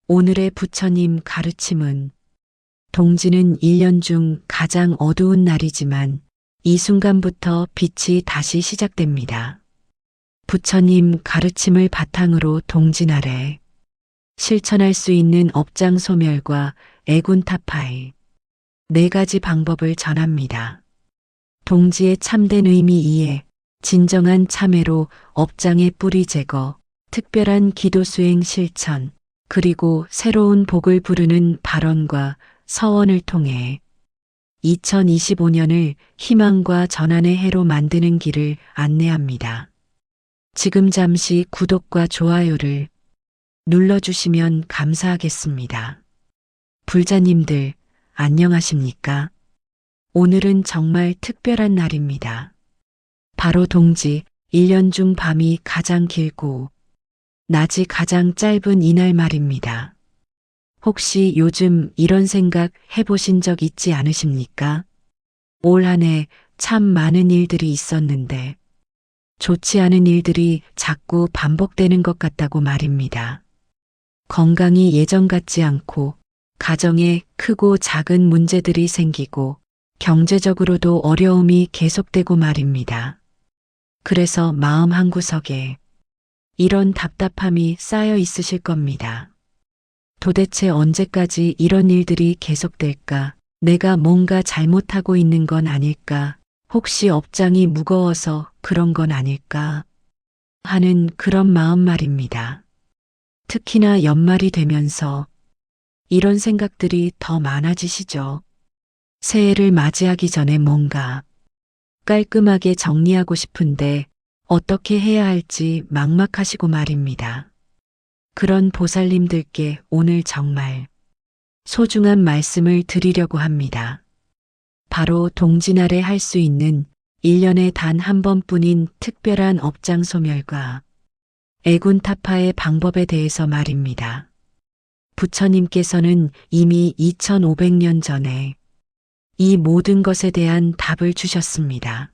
오늘의 부처님 가르침은 동지는 1년 중 가장 어두운 날이지만 이 순간부터 빛이 다시 시작됩니다. 부처님 가르침을 바탕으로 동지 날에 실천할 수 있는 업장 소멸과 애군타파의 4가지 방법을 전합니다. 동지의 참된 의미 이해, 진정한 참회로 업장의 뿌리 제거, 특별한 기도 수행 실천, 그리고 새로운 복을 부르는 발언과 서원을 통해 2025년을 희망과 전환의 해로 만드는 길을 안내합니다. 지금 잠시 구독과 좋아요를 눌러주시면 감사하겠습니다. 불자님들, 안녕하십니까? 오늘은 정말 특별한 날입니다. 바로 동지 1년 중 밤이 가장 길고 낮이 가장 짧은 이날 말입니다. 혹시 요즘 이런 생각 해보신 적 있지 않으십니까? 올 한 해 참 많은 일들이 있었는데 좋지 않은 일들이 자꾸 반복되는 것 같다고 말입니다. 건강이 예전 같지 않고 가정에 크고 작은 문제들이 생기고 경제적으로도 어려움이 계속되고 말입니다. 그래서 마음 한구석에 이런 답답함이 쌓여 있으실 겁니다. 도대체 언제까지 이런 일들이 계속될까? 내가 뭔가 잘못하고 있는 건 아닐까? 혹시 업장이 무거워서 그런 건 아닐까? 하는 그런 마음 말입니다. 특히나 연말이 되면서 이런 생각들이 더 많아지시죠. 새해를 맞이하기 전에 뭔가 깔끔하게 정리하고 싶은데 어떻게 해야 할지 막막하시고 말입니다. 그런 보살님들께 오늘 정말 소중한 말씀을 드리려고 합니다. 바로 동지날에 할 수 있는 1년에 단 한 번뿐인 특별한 업장 소멸과 애군타파의 방법에 대해서 말입니다. 부처님께서는 이미 2500년 전에 이 모든 것에 대한 답을 주셨습니다.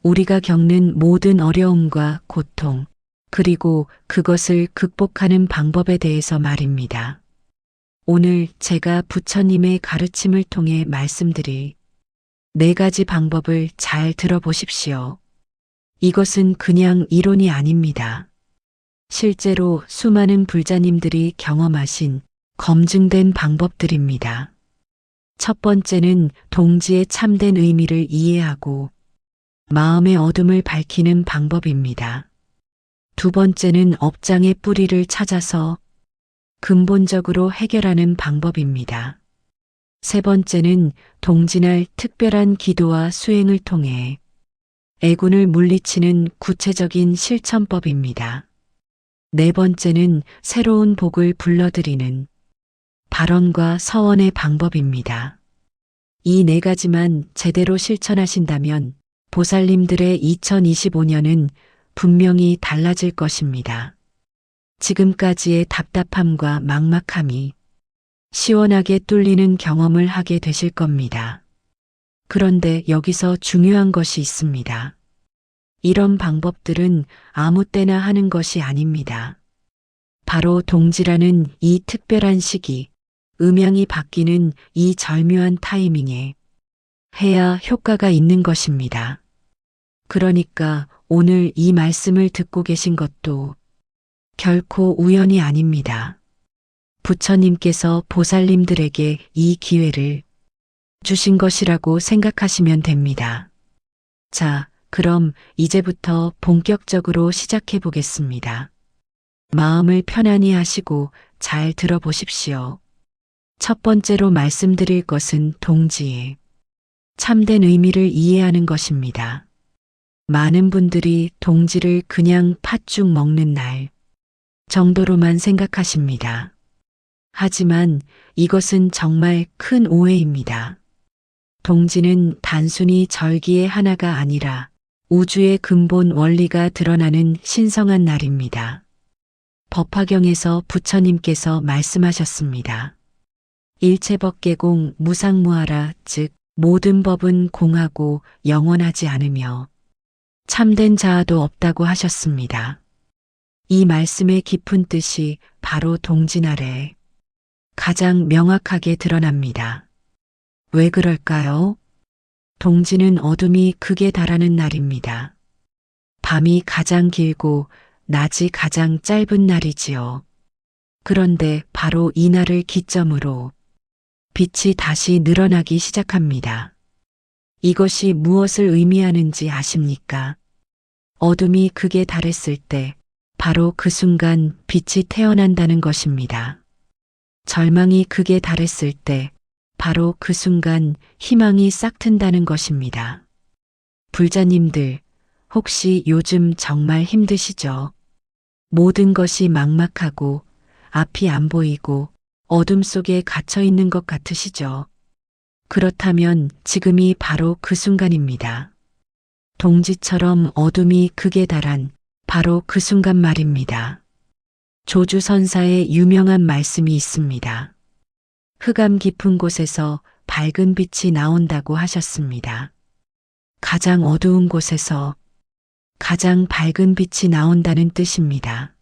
우리가 겪는 모든 어려움과 고통, 그리고 그것을 극복하는 방법에 대해서 말입니다. 오늘 제가 부처님의 가르침을 통해 말씀드릴 4가지 방법을 잘 들어보십시오. 이것은 그냥 이론이 아닙니다. 실제로 수많은 불자님들이 경험하신 검증된 방법들입니다. 첫 번째는 동지의 참된 의미를 이해하고 마음의 어둠을 밝히는 방법입니다. 두 번째는 업장의 뿌리를 찾아서 근본적으로 해결하는 방법입니다. 세 번째는 동지날 특별한 기도와 수행을 통해 애군을 물리치는 구체적인 실천법입니다. 네 번째는 새로운 복을 불러들이는 발언과 서원의 방법입니다. 이 4가지만 제대로 실천하신다면 보살님들의 2025년은 분명히 달라질 것입니다. 지금까지의 답답함과 막막함이 시원하게 뚫리는 경험을 하게 되실 겁니다. 그런데 여기서 중요한 것이 있습니다. 이런 방법들은 아무 때나 하는 것이 아닙니다. 바로 동지라는 이 특별한 시기, 음양이 바뀌는 이 절묘한 타이밍에 해야 효과가 있는 것입니다. 그러니까 오늘 이 말씀을 듣고 계신 것도 결코 우연이 아닙니다. 부처님께서 보살님들에게 이 기회를 주신 것이라고 생각하시면 됩니다. 자, 그럼 이제부터 본격적으로 시작해 보겠습니다. 마음을 편안히 하시고 잘 들어보십시오. 첫 번째로 말씀드릴 것은 동지의 참된 의미를 이해하는 것입니다. 많은 분들이 동지를 그냥 팥죽 먹는 날 정도로만 생각하십니다. 하지만 이것은 정말 큰 오해입니다. 동지는 단순히 절기의 하나가 아니라 우주의 근본 원리가 드러나는 신성한 날입니다. 법화경에서 부처님께서 말씀하셨습니다. 일체법계공 무상무하라, 즉 모든 법은 공하고 영원하지 않으며 참된 자아도 없다고 하셨습니다. 이 말씀의 깊은 뜻이 바로 동지날에 가장 명확하게 드러납니다. 왜 그럴까요? 동지는 어둠이 극에 달하는 날입니다. 밤이 가장 길고 낮이 가장 짧은 날이지요. 그런데 바로 이 날을 기점으로 빛이 다시 늘어나기 시작합니다. 이것이 무엇을 의미하는지 아십니까? 어둠이 극에 달했을 때 바로 그 순간 빛이 태어난다는 것입니다. 절망이 극에 달했을 때 바로 그 순간 희망이 싹튼다는 것입니다. 불자님들, 혹시 요즘 정말 힘드시죠? 모든 것이 막막하고 앞이 안 보이고 어둠 속에 갇혀 있는 것 같으시죠? 그렇다면 지금이 바로 그 순간입니다. 동지처럼 어둠이 극에 달한 바로 그 순간 말입니다. 조주선사의 유명한 말씀이 있습니다. 흑암 깊은 곳에서 밝은 빛이 나온다고 하셨습니다. 가장 어두운 곳에서 가장 밝은 빛이 나온다는 뜻입니다.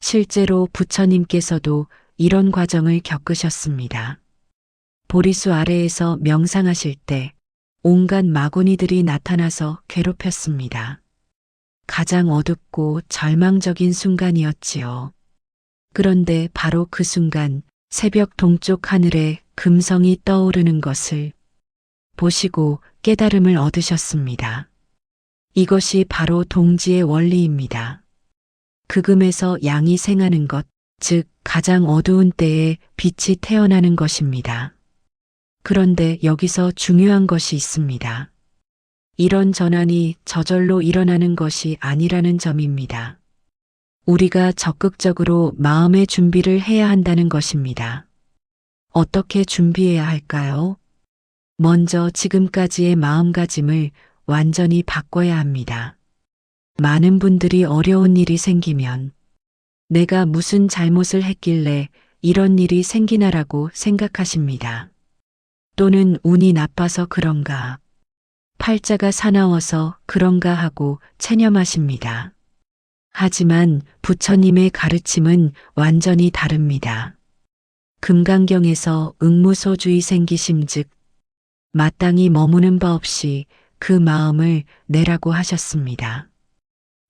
실제로 부처님께서도 이런 과정을 겪으셨습니다. 보리수 아래에서 명상하실 때 온갖 마구니들이 나타나서 괴롭혔습니다. 가장 어둡고 절망적인 순간이었지요. 그런데 바로 그 순간 새벽 동쪽 하늘에 금성이 떠오르는 것을 보시고 깨달음을 얻으셨습니다. 이것이 바로 동지의 원리입니다. 극음에서 양이 생하는 것, 즉 가장 어두운 때에 빛이 태어나는 것입니다. 그런데 여기서 중요한 것이 있습니다. 이런 전환이 저절로 일어나는 것이 아니라는 점입니다. 우리가 적극적으로 마음의 준비를 해야 한다는 것입니다. 어떻게 준비해야 할까요? 먼저 지금까지의 마음가짐을 완전히 바꿔야 합니다. 많은 분들이 어려운 일이 생기면 내가 무슨 잘못을 했길래 이런 일이 생기나라고 생각하십니다. 또는 운이 나빠서 그런가, 팔자가 사나워서 그런가 하고 체념하십니다. 하지만 부처님의 가르침은 완전히 다릅니다. 금강경에서 응무소주의 생기심즉 마땅히 머무는 바 없이 그 마음을 내라고 하셨습니다.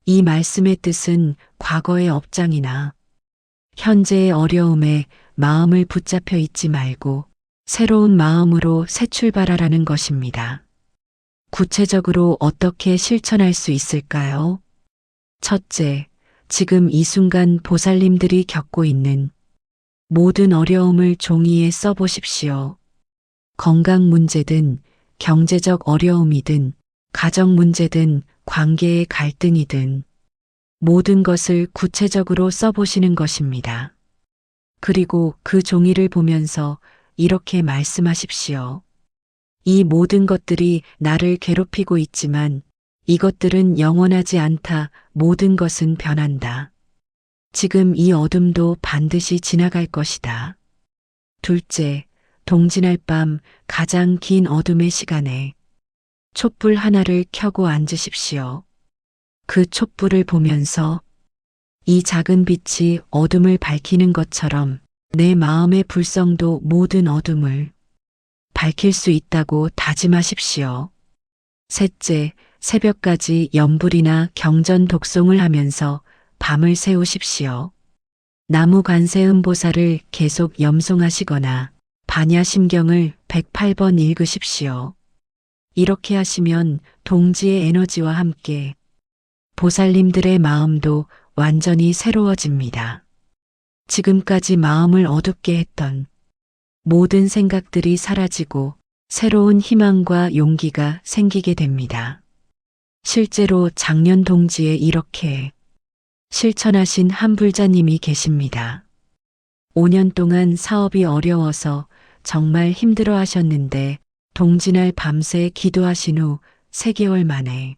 이 말씀의 뜻은 과거의 업장이나 현재의 어려움에 마음을 붙잡혀 있지 말고 새로운 마음으로 새 출발하라는 것입니다. 구체적으로 어떻게 실천할 수 있을까요? 첫째, 지금 이 순간 보살님들이 겪고 있는 모든 어려움을 종이에 써보십시오. 건강 문제든 경제적 어려움이든 가정 문제든 관계의 갈등이든 모든 것을 구체적으로 써보시는 것입니다. 그리고 그 종이를 보면서 이렇게 말씀하십시오. 이 모든 것들이 나를 괴롭히고 있지만 이것들은 영원하지 않다. 모든 것은 변한다. 지금 이 어둠도 반드시 지나갈 것이다. 둘째, 동지날 밤 가장 긴 어둠의 시간에 촛불 하나를 켜고 앉으십시오. 그 촛불을 보면서 이 작은 빛이 어둠을 밝히는 것처럼 내 마음의 불성도 모든 어둠을 밝힐 수 있다고 다짐하십시오. 셋째, 새벽까지 염불이나 경전 독송을 하면서 밤을 새우십시오. 나무 관세음보살을 계속 염송하시거나 반야심경을 108번 읽으십시오. 이렇게 하시면 동지의 에너지와 함께 보살님들의 마음도 완전히 새로워집니다. 지금까지 마음을 어둡게 했던 모든 생각들이 사라지고 새로운 희망과 용기가 생기게 됩니다. 실제로 작년 동지에 이렇게 실천하신 한 불자님이 계십니다. 5년 동안 사업이 어려워서 정말 힘들어 하셨는데 동지날 밤새 기도하신 후 3개월 만에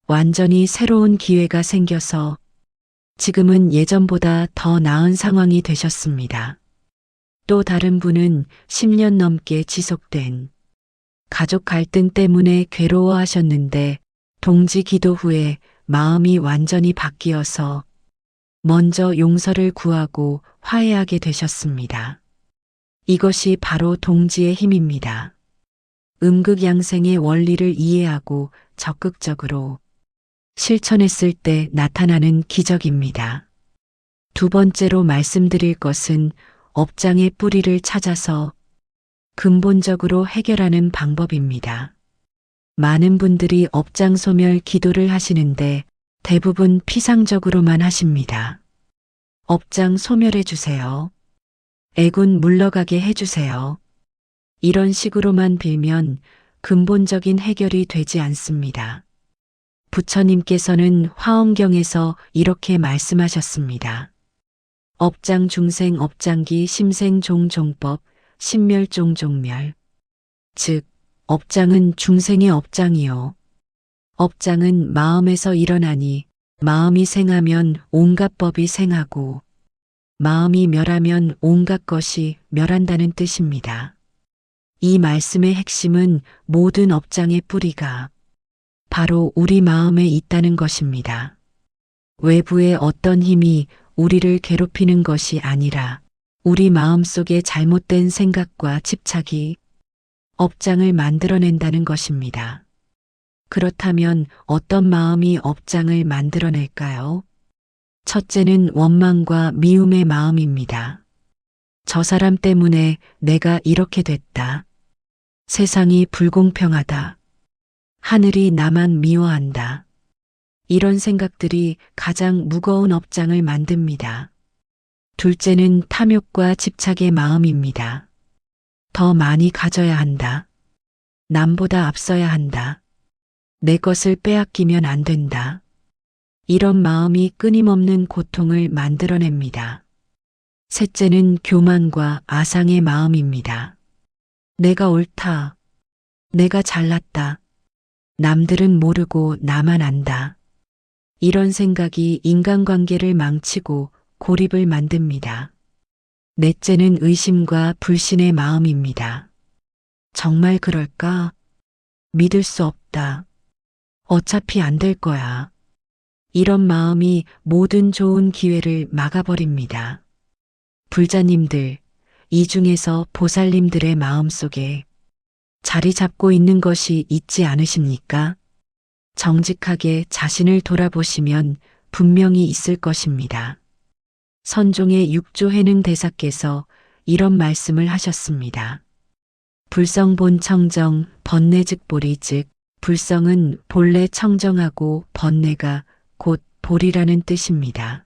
완전히 새로운 기회가 생겨서 지금은 예전보다 더 나은 상황이 되셨습니다. 또 다른 분은 10년 넘게 지속된 가족 갈등 때문에 괴로워하셨는데 동지 기도 후에 마음이 완전히 바뀌어서 먼저 용서를 구하고 화해하게 되셨습니다. 이것이 바로 동지의 힘입니다. 음극양생의 원리를 이해하고 적극적으로 실천했을 때 나타나는 기적입니다. 두 번째로 말씀드릴 것은 업장의 뿌리를 찾아서 근본적으로 해결하는 방법입니다. 많은 분들이 업장 소멸 기도를 하시는데 대부분 피상적으로만 하십니다. 업장 소멸해 주세요. 애군 물러가게 해주세요. 이런 식으로만 빌면 근본적인 해결이 되지 않습니다. 부처님께서는 화엄경에서 이렇게 말씀하셨습니다. 업장 중생 업장기 심생 종종법 심멸 종종멸. 즉 업장은 중생의 업장이요. 업장은 마음에서 일어나니 마음이 생하면 온갖 법이 생하고 마음이 멸하면 온갖 것이 멸한다는 뜻입니다. 이 말씀의 핵심은 모든 업장의 뿌리가 바로 우리 마음에 있다는 것입니다. 외부의 어떤 힘이 우리를 괴롭히는 것이 아니라 우리 마음속의 잘못된 생각과 집착이 업장을 만들어낸다는 것입니다. 그렇다면 어떤 마음이 업장을 만들어낼까요? 첫째는 원망과 미움의 마음입니다. 저 사람 때문에 내가 이렇게 됐다. 세상이 불공평하다. 하늘이 나만 미워한다. 이런 생각들이 가장 무거운 업장을 만듭니다. 둘째는 탐욕과 집착의 마음입니다. 더 많이 가져야 한다. 남보다 앞서야 한다. 내 것을 빼앗기면 안 된다. 이런 마음이 끊임없는 고통을 만들어냅니다. 셋째는 교만과 아상의 마음입니다. 내가 옳다. 내가 잘났다. 남들은 모르고 나만 안다. 이런 생각이 인간관계를 망치고 고립을 만듭니다. 넷째는 의심과 불신의 마음입니다. 정말 그럴까? 믿을 수 없다. 어차피 안 될 거야. 이런 마음이 모든 좋은 기회를 막아버립니다. 불자님들, 이 중에서 보살님들의 마음속에 자리 잡고 있는 것이 있지 않으십니까? 정직하게 자신을 돌아보시면 분명히 있을 것입니다. 선종의 육조해능 대사께서 이런 말씀을 하셨습니다. 불성본 청정 번뇌즉 보리 즉 불성은 본래 청정하고 번뇌가 곧 보리라는 뜻입니다.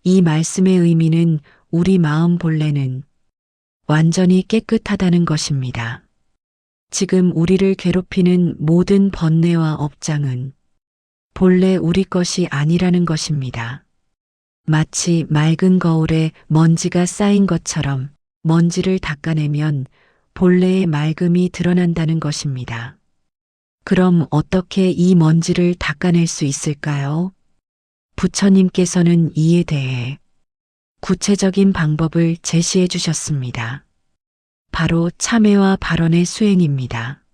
이 말씀의 의미는 우리 마음 본래는 완전히 깨끗하다는 것입니다. 지금 우리를 괴롭히는 모든 번뇌와 업장은 본래 우리 것이 아니라는 것입니다. 마치 맑은 거울에 먼지가 쌓인 것처럼 먼지를 닦아내면 본래의 맑음이 드러난다는 것입니다. 그럼 어떻게 이 먼지를 닦아낼 수 있을까요? 부처님께서는 이에 대해 구체적인 방법을 제시해 주셨습니다. 바로 참회와 발언의 수행입니다.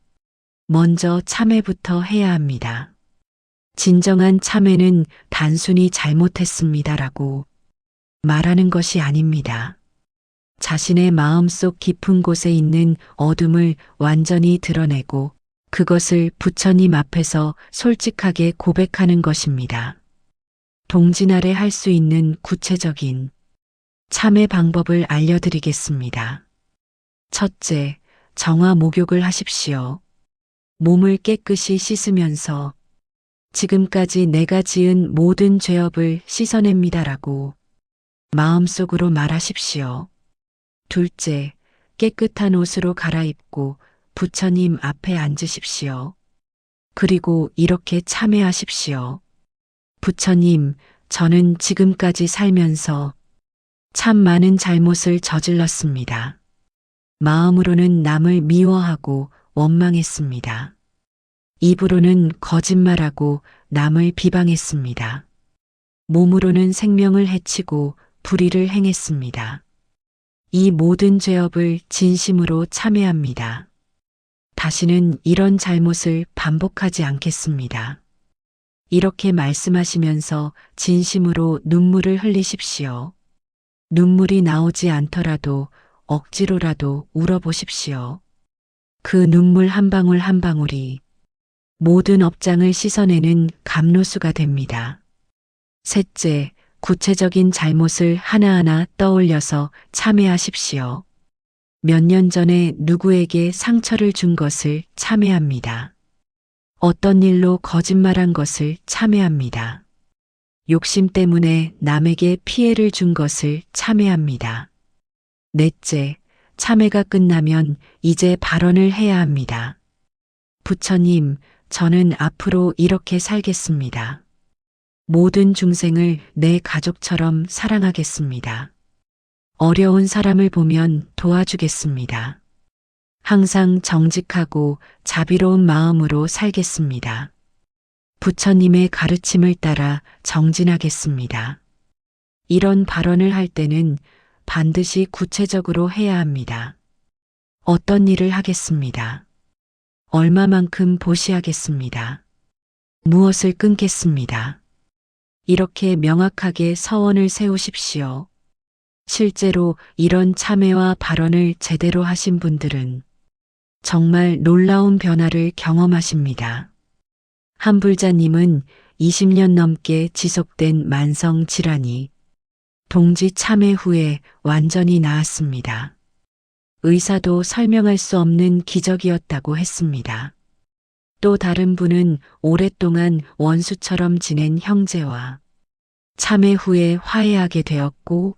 먼저 참회부터 해야 합니다. 진정한 참회는 단순히 잘못했습니다라고 말하는 것이 아닙니다. 자신의 마음속 깊은 곳에 있는 어둠을 완전히 드러내고 그것을 부처님 앞에서 솔직하게 고백하는 것입니다. 동진 아래 할 수 있는 구체적인 참회 방법을 알려드리겠습니다. 첫째, 정화 목욕을 하십시오. 몸을 깨끗이 씻으면서 지금까지 내가 지은 모든 죄업을 씻어냅니다라고 마음속으로 말하십시오. 둘째, 깨끗한 옷으로 갈아입고 부처님 앞에 앉으십시오. 그리고 이렇게 참회하십시오. 부처님, 저는 지금까지 살면서 참 많은 잘못을 저질렀습니다. 마음으로는 남을 미워하고 원망했습니다. 입으로는 거짓말하고 남을 비방했습니다. 몸으로는 생명을 해치고 불의를 행했습니다. 이 모든 죄업을 진심으로 참회합니다. 다시는 이런 잘못을 반복하지 않겠습니다. 이렇게 말씀하시면서 진심으로 눈물을 흘리십시오. 눈물이 나오지 않더라도 억지로라도 울어보십시오. 그 눈물 한 방울 한 방울이 모든 업장을 씻어내는 감로수가 됩니다. 셋째, 구체적인 잘못을 하나하나 떠올려서 참회하십시오. 몇 년 전에 누구에게 상처를 준 것을 참회합니다. 어떤 일로 거짓말한 것을 참회합니다. 욕심 때문에 남에게 피해를 준 것을 참회합니다. 넷째, 참회가 끝나면 이제 발언을 해야 합니다. 부처님, 저는 앞으로 이렇게 살겠습니다. 모든 중생을 내 가족처럼 사랑하겠습니다. 어려운 사람을 보면 도와주겠습니다. 항상 정직하고 자비로운 마음으로 살겠습니다. 부처님의 가르침을 따라 정진하겠습니다. 이런 발언을 할 때는 반드시 구체적으로 해야 합니다. 어떤 일을 하겠습니다. 얼마만큼 보시하겠습니다. 무엇을 끊겠습니다. 이렇게 명확하게 서원을 세우십시오. 실제로 이런 참회와 발언을 제대로 하신 분들은 정말 놀라운 변화를 경험하십니다. 한 불자님은 20년 넘게 지속된 만성 질환이 동지 참회 후에 완전히 나았습니다. 의사도 설명할 수 없는 기적이었다고 했습니다. 또 다른 분은 오랫동안 원수처럼 지낸 형제와 참회 후에 화해하게 되었고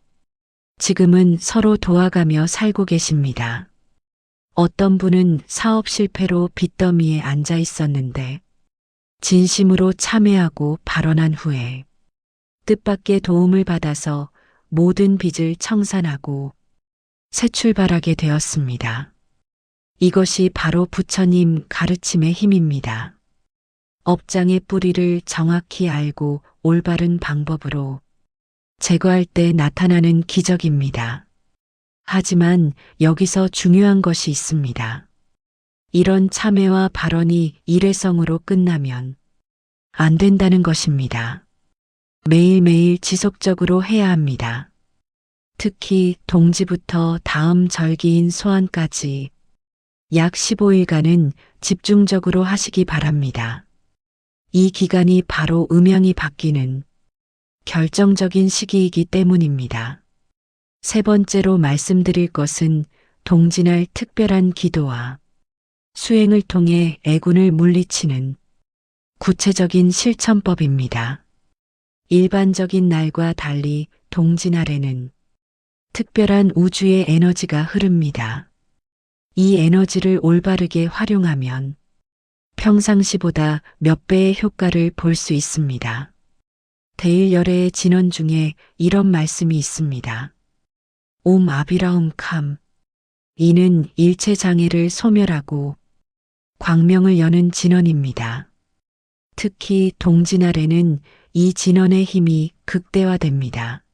지금은 서로 도와가며 살고 계십니다. 어떤 분은 사업 실패로 빚더미에 앉아 있었는데 진심으로 참회하고 발언한 후에 뜻밖의 도움을 받아서 모든 빚을 청산하고 새 출발하게 되었습니다. 이것이 바로 부처님 가르침의 힘입니다. 업장의 뿌리를 정확히 알고 올바른 방법으로 제거할 때 나타나는 기적입니다. 하지만 여기서 중요한 것이 있습니다. 이런 참회와 발언이 일회성으로 끝나면 안 된다는 것입니다. 매일매일 지속적으로 해야 합니다. 특히 동지부터 다음 절기인 소환까지 약 15일간은 집중적으로 하시기 바랍니다. 이 기간이 바로 음양이 바뀌는 결정적인 시기이기 때문입니다. 세 번째로 말씀드릴 것은 동지날 특별한 기도와 수행을 통해 애군을 물리치는 구체적인 실천법입니다. 일반적인 날과 달리 동지날에는 특별한 우주의 에너지가 흐릅니다. 이 에너지를 올바르게 활용하면 평상시보다 몇 배의 효과를 볼 수 있습니다. 대일열애의 진언 중에 이런 말씀이 있습니다. 옴 아비라움 캄. 이는 일체 장애를 소멸하고 광명을 여는 진언입니다. 특히 동지날에는 이 진언의 힘이 극대화됩니다.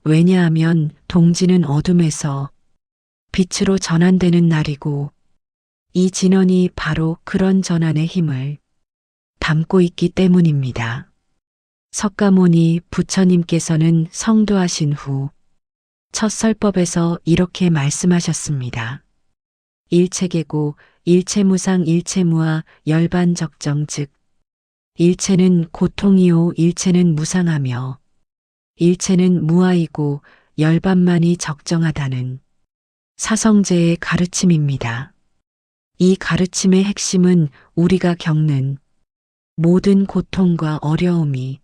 왜냐하면 동지는 어둠에서 빛으로 전환되는 날이고 이 진언이 바로 그런 전환의 힘을 담고 있기 때문입니다. 석가모니 부처님께서는 성도하신 후 첫 설법에서 이렇게 말씀하셨습니다. 일체계고 일체무상 일체무아 열반적정 즉 일체는 고통이요 일체는 무상하며 일체는 무아이고 열반만이 적정하다는 사성제의 가르침입니다. 이 가르침의 핵심은 우리가 겪는 모든 고통과 어려움이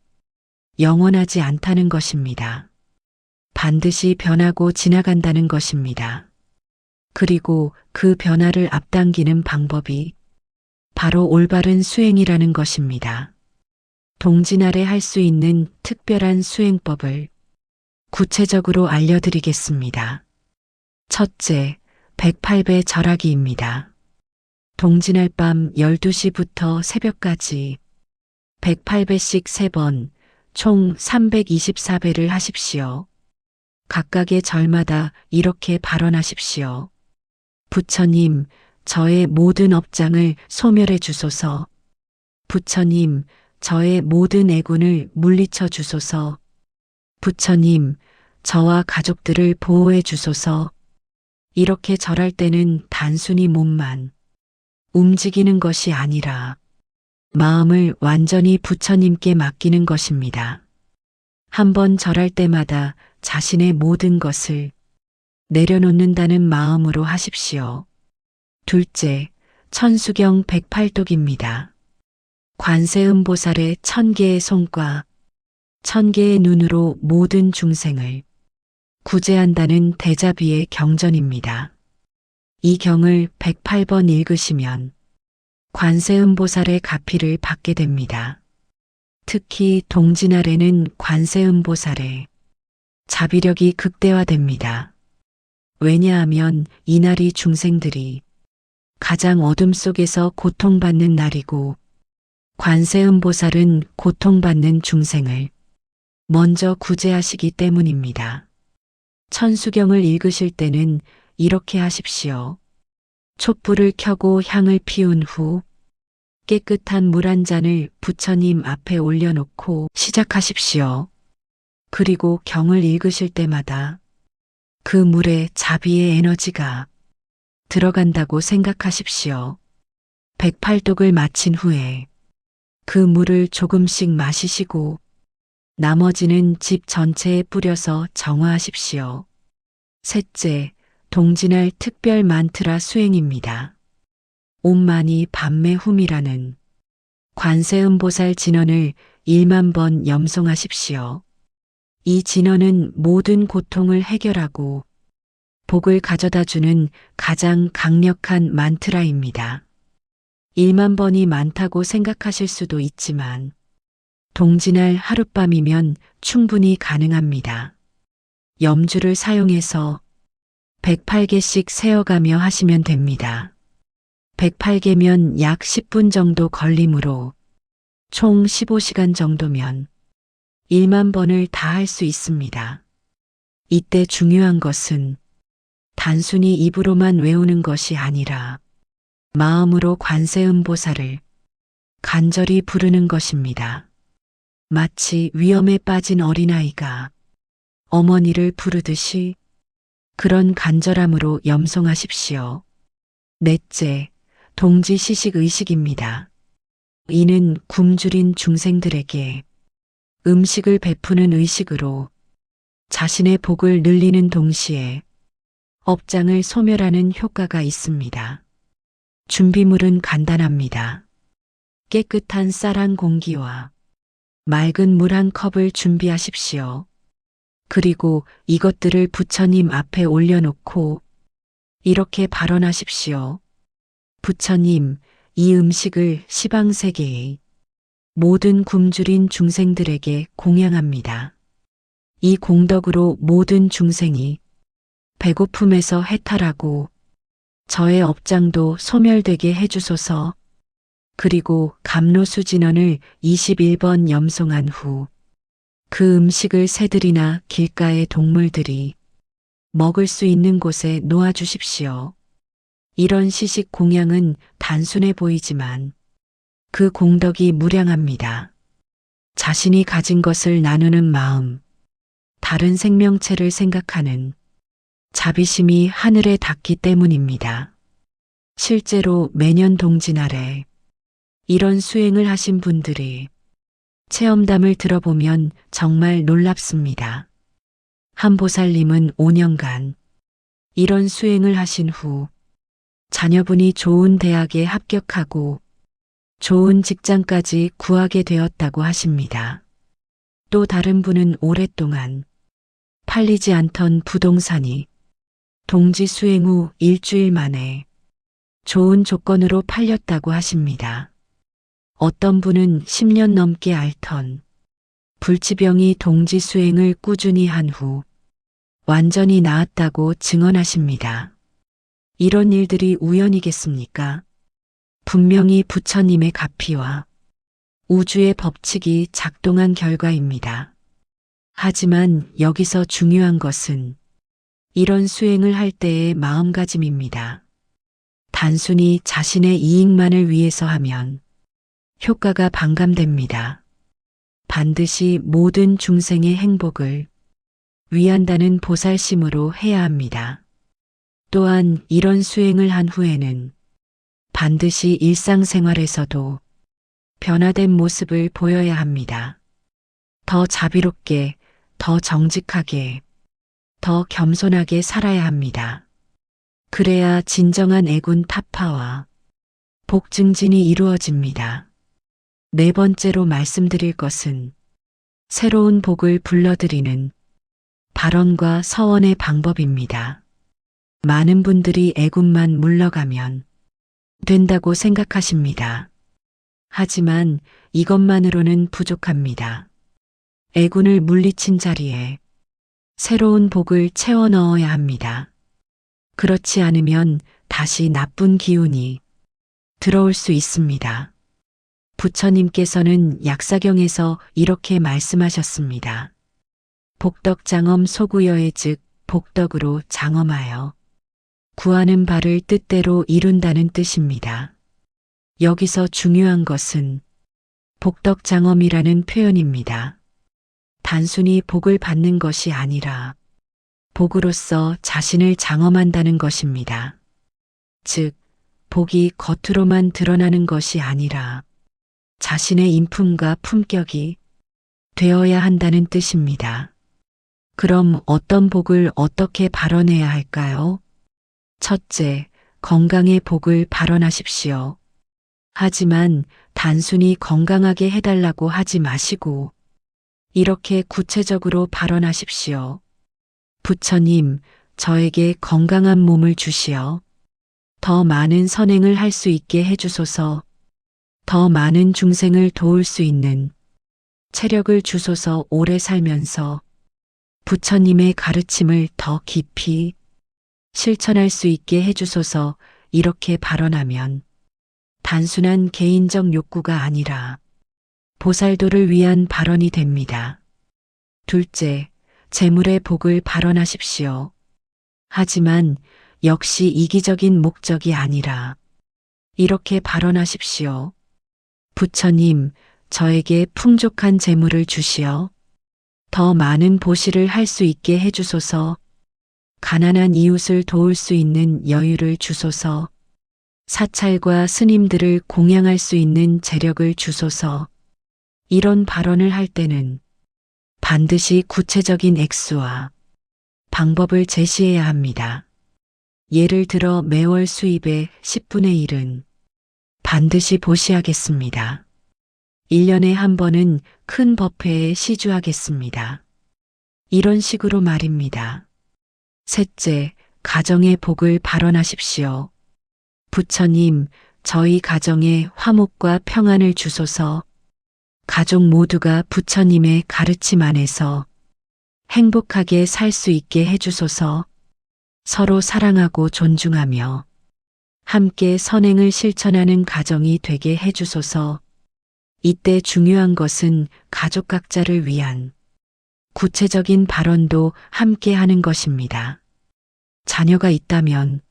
영원하지 않다는 것입니다. 반드시 변하고 지나간다는 것입니다. 그리고 그 변화를 앞당기는 방법이 바로 올바른 수행이라는 것입니다. 동지날에 할 수 있는 특별한 수행법을 구체적으로 알려드리겠습니다. 첫째, 108배 절하기입니다. 동지날 밤 12시부터 새벽까지 108배씩 3번, 총 324배를 하십시오. 각각의 절마다 이렇게 발언하십시오. 부처님, 저의 모든 업장을 소멸해 주소서. 부처님, 저의 모든 애군을 물리쳐 주소서. 부처님, 저와 가족들을 보호해 주소서. 이렇게 절할 때는 단순히 몸만 움직이는 것이 아니라 마음을 완전히 부처님께 맡기는 것입니다. 한 번 절할 때마다 자신의 모든 것을 내려놓는다는 마음으로 하십시오. 둘째, 천수경 108독입니다. 관세음보살의 1000개의 손과 1000개의 눈으로 모든 중생을 구제한다는 대자비의 경전입니다. 이 경을 108번 읽으시면 관세음보살의 가피를 받게 됩니다. 특히 동지날에는 관세음보살의 자비력이 극대화됩니다. 왜냐하면 이날이 중생들이 가장 어둠 속에서 고통받는 날이고 관세음보살은 고통받는 중생을 먼저 구제하시기 때문입니다. 천수경을 읽으실 때는 이렇게 하십시오. 촛불을 켜고 향을 피운 후 깨끗한 물 한 잔을 부처님 앞에 올려놓고 시작하십시오. 그리고 경을 읽으실 때마다 그 물에 자비의 에너지가 들어간다고 생각하십시오. 108독을 마친 후에 그 물을 조금씩 마시시고 나머지는 집 전체에 뿌려서 정화하십시오. 셋째, 동지날 특별 만트라 수행입니다. 옴마니 밤매 훔이라는 관세음보살 진언을 1만 번 염송하십시오. 이 진언은 모든 고통을 해결하고 복을 가져다주는 가장 강력한 만트라입니다. 1만 번이 많다고 생각하실 수도 있지만 동지날 하룻밤이면 충분히 가능합니다. 염주를 사용해서 108개씩 세어가며 하시면 됩니다. 108개면 약 10분 정도 걸리므로 총 15시간 정도면 1만 번을 다 할 수 있습니다. 이때 중요한 것은 단순히 입으로만 외우는 것이 아니라 마음으로 관세음보살을 간절히 부르는 것입니다. 마치 위험에 빠진 어린아이가 어머니를 부르듯이 그런 간절함으로 염송하십시오. 넷째, 동지시식 의식입니다. 이는 굶주린 중생들에게 음식을 베푸는 의식으로 자신의 복을 늘리는 동시에 업장을 소멸하는 효과가 있습니다. 준비물은 간단합니다. 깨끗한 쌀 한 공기와 맑은 물 한 컵을 준비하십시오. 그리고 이것들을 부처님 앞에 올려놓고 이렇게 발언하십시오. 부처님, 이 음식을 시방세계의 모든 굶주린 중생들에게 공양합니다. 이 공덕으로 모든 중생이 배고픔에서 해탈하고 저의 업장도 소멸되게 해주소서. 그리고 감로수진언을 21번 염송한 후 그 음식을 새들이나 길가의 동물들이 먹을 수 있는 곳에 놓아주십시오. 이런 시식 공양은 단순해 보이지만 그 공덕이 무량합니다. 자신이 가진 것을 나누는 마음, 다른 생명체를 생각하는 자비심이 하늘에 닿기 때문입니다. 실제로 매년 동지날에 이런 수행을 하신 분들이 체험담을 들어보면 정말 놀랍습니다. 한 보살님은 5년간 이런 수행을 하신 후 자녀분이 좋은 대학에 합격하고 좋은 직장까지 구하게 되었다고 하십니다. 또 다른 분은 오랫동안 팔리지 않던 부동산이 동지 수행 후 일주일 만에 좋은 조건으로 팔렸다고 하십니다. 어떤 분은 10년 넘게 앓던 불치병이 동지 수행을 꾸준히 한 후 완전히 나았다고 증언하십니다. 이런 일들이 우연이겠습니까? 분명히 부처님의 가피와 우주의 법칙이 작동한 결과입니다. 하지만 여기서 중요한 것은 이런 수행을 할 때의 마음가짐입니다. 단순히 자신의 이익만을 위해서 하면 효과가 반감됩니다. 반드시 모든 중생의 행복을 위한다는 보살심으로 해야 합니다. 또한 이런 수행을 한 후에는 반드시 일상생활에서도 변화된 모습을 보여야 합니다. 더 자비롭게, 더 정직하게, 더 겸손하게 살아야 합니다. 그래야 진정한 애군 타파와 복 증진이 이루어집니다. 네 번째로 말씀드릴 것은 새로운 복을 불러들이는 발언과 서원의 방법입니다. 많은 분들이 애군만 물러가면 된다고 생각하십니다. 하지만 이것만으로는 부족합니다. 애군을 물리친 자리에 새로운 복을 채워 넣어야 합니다. 그렇지 않으면 다시 나쁜 기운이 들어올 수 있습니다. 부처님께서는 약사경에서 이렇게 말씀하셨습니다. 복덕장엄 소구여의 즉 복덕으로 장엄하여 구하는 바를 뜻대로 이룬다는 뜻입니다. 여기서 중요한 것은 복덕장엄이라는 표현입니다. 단순히 복을 받는 것이 아니라 복으로서 자신을 장엄한다는 것입니다. 즉, 복이 겉으로만 드러나는 것이 아니라 자신의 인품과 품격이 되어야 한다는 뜻입니다. 그럼 어떤 복을 어떻게 발언해야 할까요? 첫째, 건강의 복을 발언하십시오. 하지만 단순히 건강하게 해달라고 하지 마시고 이렇게 구체적으로 발언하십시오. 부처님, 저에게 건강한 몸을 주시어 더 많은 선행을 할 수 있게 해주소서. 더 많은 중생을 도울 수 있는 체력을 주소서. 오래 살면서 부처님의 가르침을 더 깊이 실천할 수 있게 해주소서. 이렇게 발언하면 단순한 개인적 욕구가 아니라 보살도를 위한 발언이 됩니다. 둘째, 재물의 복을 발언하십시오. 하지만 역시 이기적인 목적이 아니라 이렇게 발언하십시오. 부처님, 저에게 풍족한 재물을 주시어 더 많은 보시를 할 수 있게 해주소서. 가난한 이웃을 도울 수 있는 여유를 주소서. 사찰과 스님들을 공양할 수 있는 재력을 주소서. 이런 발언을 할 때는 반드시 구체적인 액수와 방법을 제시해야 합니다. 예를 들어 매월 수입의 10분의 1은 반드시 보시하겠습니다. 1년에 한 번은 큰 법회에 시주하겠습니다. 이런 식으로 말입니다. 셋째, 가정의 복을 발언하십시오. 부처님, 저희 가정에 화목과 평안을 주소서. 가족 모두가 부처님의 가르침 안에서 행복하게 살 수 있게 해주소서. 서로 사랑하고 존중하며 함께 선행을 실천하는 가정이 되게 해주소서. 이때 중요한 것은 가족 각자를 위한 구체적인 발언도 함께 하는 것입니다. 자녀가 있다면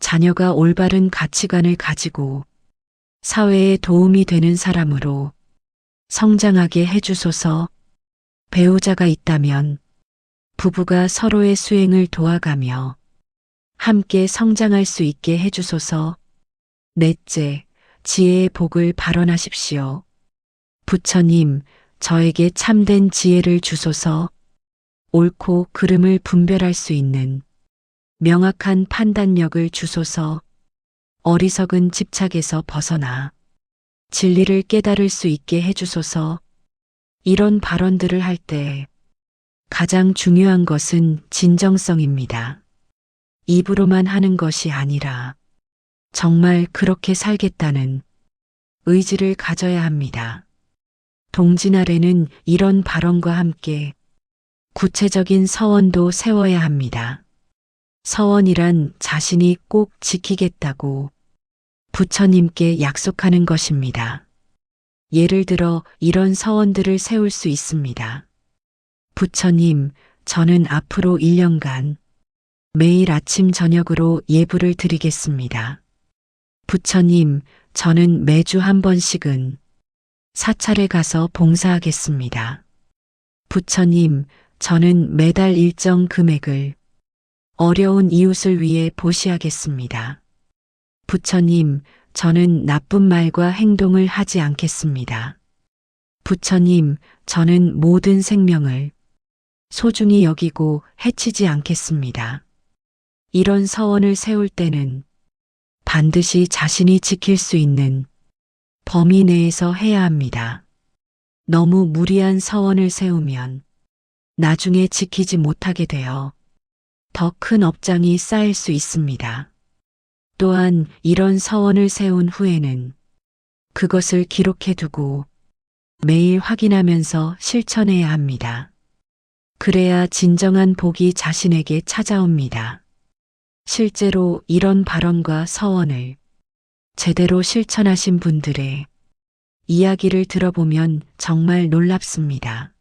자녀가 올바른 가치관을 가지고 사회에 도움이 되는 사람으로 성장하게 해주소서. 배우자가 있다면 부부가 서로의 수행을 도와가며 함께 성장할 수 있게 해주소서. 넷째, 지혜의 복을 발언하십시오. 부처님, 저에게 참된 지혜를 주소서. 옳고 그름을 분별할 수 있는 명확한 판단력을 주소서. 어리석은 집착에서 벗어나 진리를 깨달을 수 있게 해주소서. 이런 발언들을 할 때 가장 중요한 것은 진정성입니다. 입으로만 하는 것이 아니라 정말 그렇게 살겠다는 의지를 가져야 합니다. 동지날에는 이런 발언과 함께 구체적인 서원도 세워야 합니다. 서원이란 자신이 꼭 지키겠다고 부처님께 약속하는 것입니다. 예를 들어 이런 서원들을 세울 수 있습니다. 부처님, 저는 앞으로 1년간 매일 아침 저녁으로 예불을 드리겠습니다. 부처님, 저는 매주 한 번씩은 사찰에 가서 봉사하겠습니다. 부처님, 저는 매달 일정 금액을 어려운 이웃을 위해 보시하겠습니다. 부처님, 저는 나쁜 말과 행동을 하지 않겠습니다. 부처님, 저는 모든 생명을 소중히 여기고 해치지 않겠습니다. 이런 서원을 세울 때는 반드시 자신이 지킬 수 있는 범위 내에서 해야 합니다. 너무 무리한 서원을 세우면 나중에 지키지 못하게 되어 더 큰 업장이 쌓일 수 있습니다. 또한 이런 서원을 세운 후에는 그것을 기록해 두고 매일 확인하면서 실천해야 합니다. 그래야 진정한 복이 자신에게 찾아옵니다. 실제로 이런 발언과 서원을 제대로 실천하신 분들의 이야기를 들어보면 정말 놀랍습니다.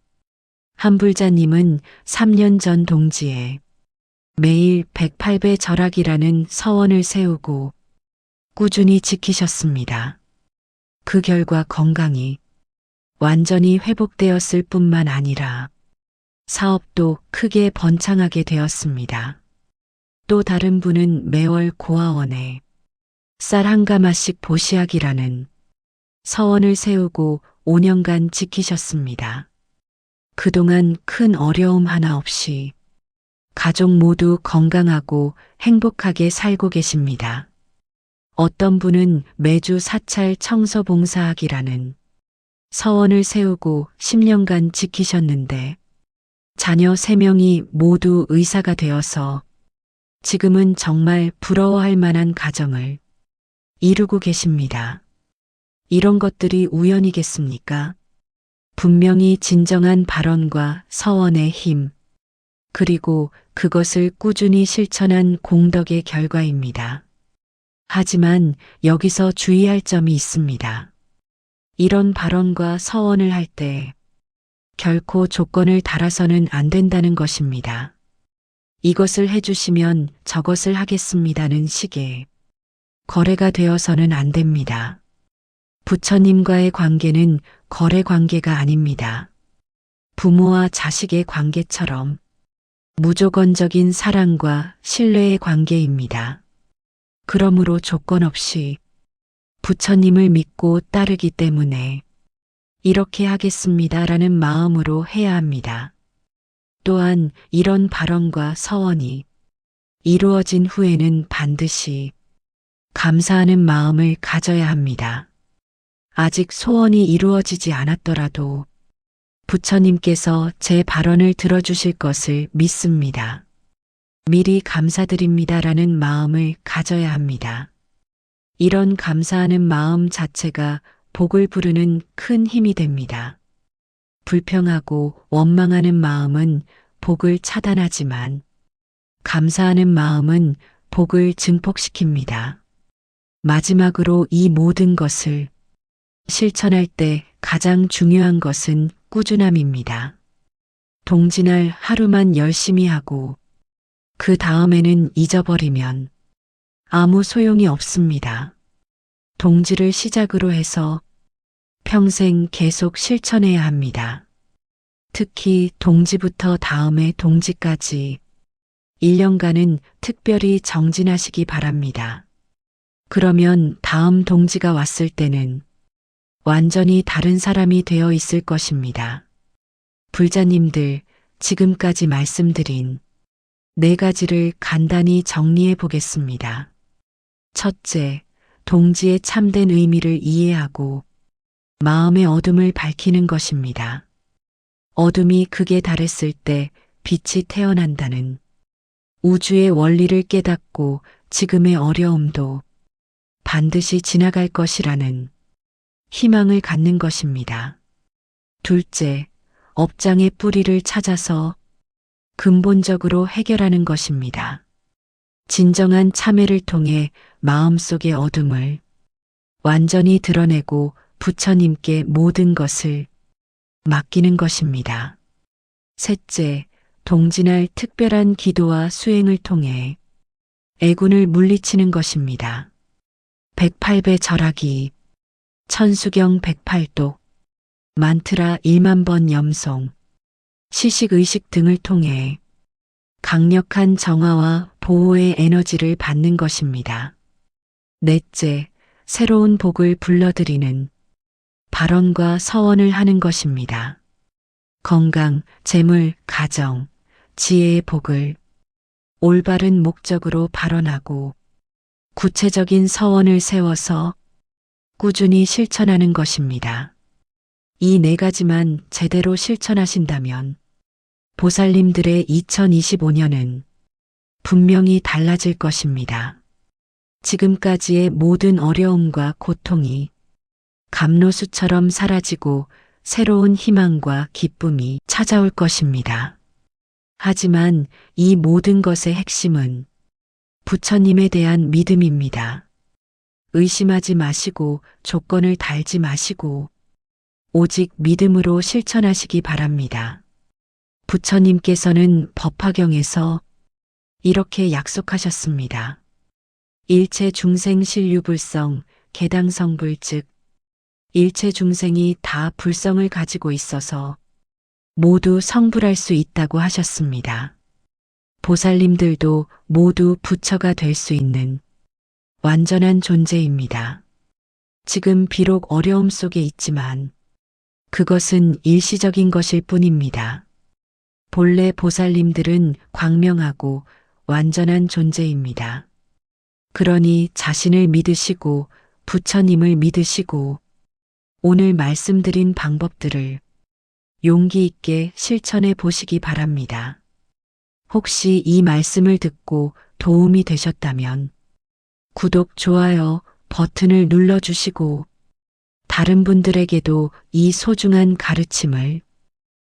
한불자님은 3년 전 동지에 매일 108배 절약이라는 서원을 세우고 꾸준히 지키셨습니다. 그 결과 건강이 완전히 회복되었을 뿐만 아니라 사업도 크게 번창하게 되었습니다. 또 다른 분은 매월 고아원에 쌀 한 가마씩 보시하기라는 서원을 세우고 5년간 지키셨습니다. 그동안 큰 어려움 하나 없이 가족 모두 건강하고 행복하게 살고 계십니다. 어떤 분은 매주 사찰 청소 봉사하기라는 서원을 세우고 10년간 지키셨는데 자녀 3명이 모두 의사가 되어서 지금은 정말 부러워할 만한 가정을 이루고 계십니다. 이런 것들이 우연이겠습니까? 분명히 진정한 발언과 서원의 힘, 그리고 그것을 꾸준히 실천한 공덕의 결과입니다. 하지만 여기서 주의할 점이 있습니다. 이런 발언과 서원을 할 때 결코 조건을 달아서는 안 된다는 것입니다. 이것을 해주시면 저것을 하겠습니다는 식의 거래가 되어서는 안 됩니다. 부처님과의 관계는 거래 관계가 아닙니다. 부모와 자식의 관계처럼 무조건적인 사랑과 신뢰의 관계입니다. 그러므로 조건 없이 부처님을 믿고 따르기 때문에 이렇게 하겠습니다라는 마음으로 해야 합니다. 또한 이런 발언과 서원이 이루어진 후에는 반드시 감사하는 마음을 가져야 합니다. 아직 소원이 이루어지지 않았더라도 부처님께서 제 발언을 들어주실 것을 믿습니다. 미리 감사드립니다라는 마음을 가져야 합니다. 이런 감사하는 마음 자체가 복을 부르는 큰 힘이 됩니다. 불평하고 원망하는 마음은 복을 차단하지만 감사하는 마음은 복을 증폭시킵니다. 마지막으로 이 모든 것을 실천할 때 가장 중요한 것은 꾸준함입니다. 동지날 하루만 열심히 하고 그 다음에는 잊어버리면 아무 소용이 없습니다. 동지를 시작으로 해서 평생 계속 실천해야 합니다. 특히 동지부터 다음의 동지까지 1년간은 특별히 정진하시기 바랍니다. 그러면 다음 동지가 왔을 때는 완전히 다른 사람이 되어 있을 것입니다. 불자님들, 지금까지 말씀드린 4가지를 간단히 정리해 보겠습니다. 첫째, 동지의 참된 의미를 이해하고 마음의 어둠을 밝히는 것입니다. 어둠이 극에 달했을 때 빛이 태어난다는 우주의 원리를 깨닫고 지금의 어려움도 반드시 지나갈 것이라는 희망을 갖는 것입니다. 둘째, 업장의 뿌리를 찾아서 근본적으로 해결하는 것입니다. 진정한 참회를 통해 마음속의 어둠을 완전히 드러내고 부처님께 모든 것을 맡기는 것입니다. 셋째, 동지날 특별한 기도와 수행을 통해 애군을 물리치는 것입니다. 108배 절하기, 천수경 108독, 만트라 1만 번 염송, 시식의식 등을 통해 강력한 정화와 보호의 에너지를 받는 것입니다. 넷째, 새로운 복을 불러들이는 발언과 서원을 하는 것입니다. 건강, 재물, 가정, 지혜의 복을 올바른 목적으로 발언하고 구체적인 서원을 세워서 꾸준히 실천하는 것입니다. 이 네 가지만 제대로 실천하신다면 보살님들의 2025년은 분명히 달라질 것입니다. 지금까지의 모든 어려움과 고통이 감로수처럼 사라지고 새로운 희망과 기쁨이 찾아올 것입니다. 하지만 이 모든 것의 핵심은 부처님에 대한 믿음입니다. 의심하지 마시고 조건을 달지 마시고 오직 믿음으로 실천하시기 바랍니다. 부처님께서는 법화경에서 이렇게 약속하셨습니다. 일체 중생 신류불성 개당성불 즉 일체 중생이 다 불성을 가지고 있어서 모두 성불할 수 있다고 하셨습니다. 보살님들도 모두 부처가 될 수 있는 완전한 존재입니다. 지금 비록 어려움 속에 있지만 그것은 일시적인 것일 뿐입니다. 본래 보살님들은 광명하고 완전한 존재입니다. 그러니 자신을 믿으시고 부처님을 믿으시고 오늘 말씀드린 방법들을 용기 있게 실천해 보시기 바랍니다. 혹시 이 말씀을 듣고 도움이 되셨다면 구독, 좋아요 버튼을 눌러주시고 다른 분들에게도 이 소중한 가르침을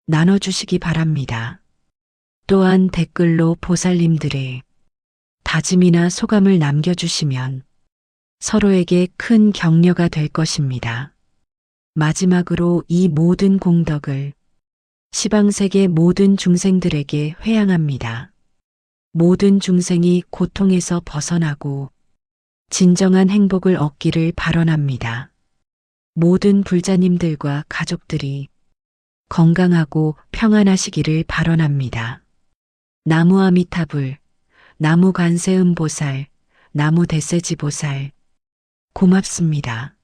나눠주시기 바랍니다. 또한 댓글로 보살님들의 다짐이나 소감을 남겨주시면 서로에게 큰 격려가 될 것입니다. 마지막으로 이 모든 공덕을 시방세계 모든 중생들에게 회양합니다. 모든 중생이 고통에서 벗어나고 진정한 행복을 얻기를 발언합니다. 모든 불자님들과 가족들이 건강하고 평안하시기를 발언합니다. 나무 아미타불, 나무 관세음보살, 나무 대세지보살, 고맙습니다.